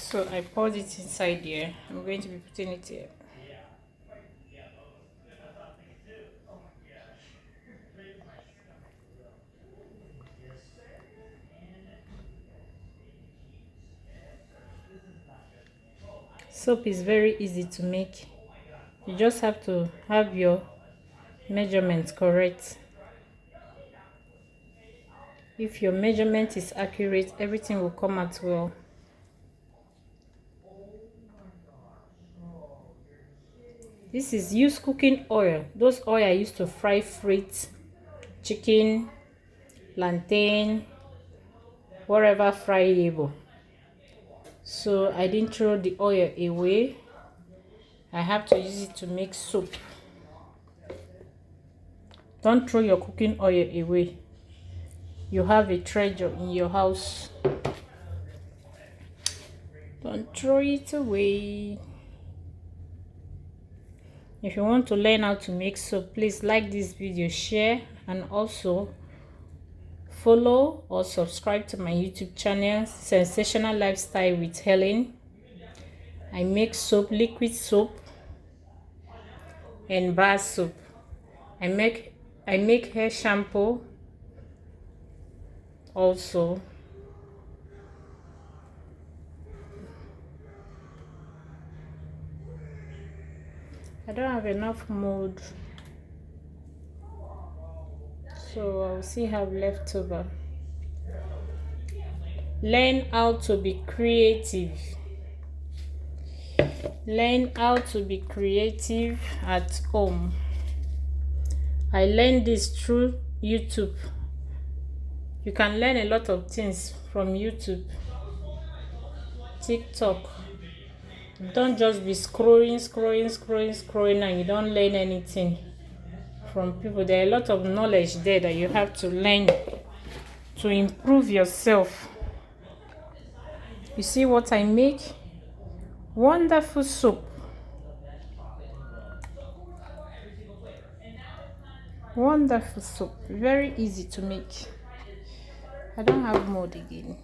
So I poured it inside here. I'm going to be putting it here. Soap is very easy to make. You just have to have your measurements correct. If your measurement is accurate, everything will come out well. This is used cooking oil. Those oil I used to fry frites, chicken, plantain, whatever fryable. So I didn't throw the oil away. I have to use it to make soap. Don't throw your cooking oil away. You have a treasure in your house. Don't throw it away. If you want to learn how to make soap, please like this video, share, and also follow or subscribe to my YouTube channel, Sensational Lifestyle with Helen. I make soap, liquid soap, and bar soap. I make hair shampoo also. I don't have enough mold, so I'll see how leftover. Learn how to be creative. Learn how to be creative at home. I learned this through YouTube. You can learn a lot of things from YouTube, TikTok. Don't just be scrolling and you don't learn anything from people. There are a lot of knowledge there that you have to learn to improve yourself. You see what I make? Wonderful soap. Wonderful soap. Very easy to make. I don't have mold again.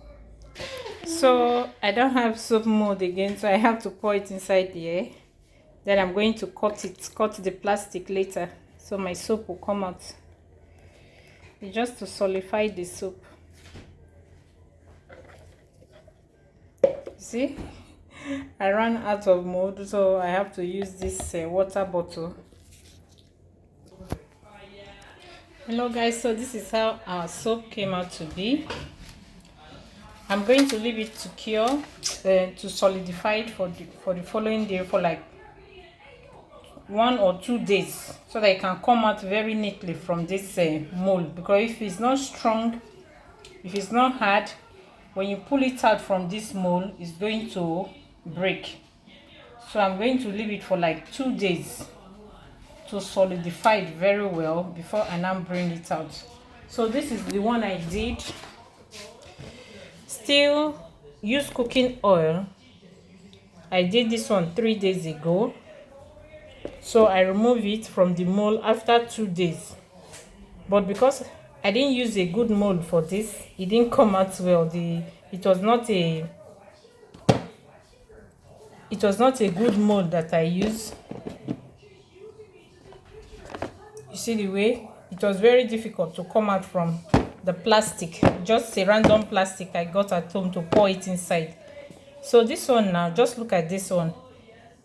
So I don't have soap mold again, so I have to pour it inside here. Then I'm going to cut the plastic later, so my soap will come out. It's just to solidify the soap. See, I ran out of mold, so I have to use this water bottle. Hello guys, so this is how our soap came out to be. I'm going to leave it to cure, to solidify it for the following day, for like 1 or 2 days, so that it can come out very neatly from this mold. Because if it's not strong, if it's not hard, when you pull it out from this mold, it's going to break. So I'm going to leave it for like 2 days to solidify it very well before I now bring it out. So this is the one I did. Still use cooking oil. I did this one 3 days ago, so I remove it from the mold after 2 days. But because I didn't use a good mold for this, it didn't come out well. It was not a good mold that I used. You see the way it was very difficult to come out from the plastic, just a random plastic I got at home to pour it inside. So this one now, just look at this one.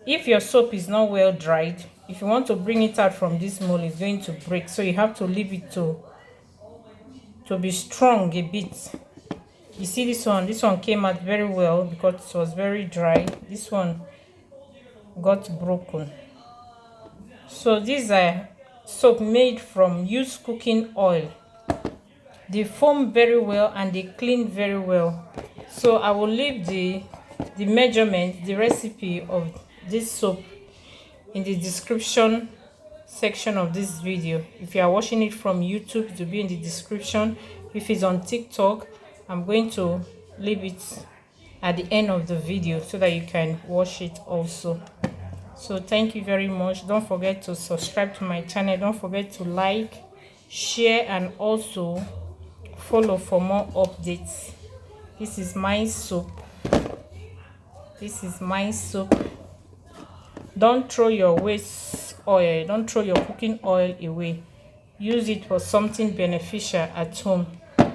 If your soap is not well dried, if you want to bring it out from this mold, it's going to break. So you have to leave it to be strong a bit. You see this one came out very well because it was very dry. This one got broken. So these are soap made from used cooking oil. They foam very well and they clean very well. So I will leave the measurement, the recipe of this soap in the description section of this video. If you are watching it from YouTube, it will be in the description. If it's on TikTok, I'm going to leave it at the end of the video so that you can watch it also. So thank you very much. Don't forget to subscribe to my channel. Don't forget to like, share, and also follow for more updates. This is my soap. This is my soap. Don't throw your waste oil, don't throw your cooking oil away. Use it for something beneficial at home.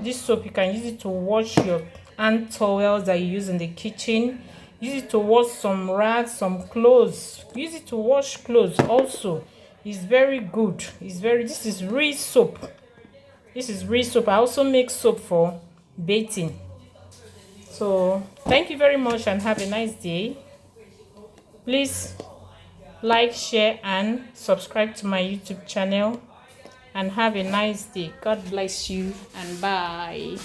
This soap, you can use it to wash your hand towels that you use in the kitchen. Use it to wash some rags, some clothes. Use it to wash clothes also. It's very good. This is real soap. This is real soap. I also make soap for bathing. So thank you very much and have a nice day. Please like, share and subscribe to my YouTube channel, and have a nice day. God bless you and bye.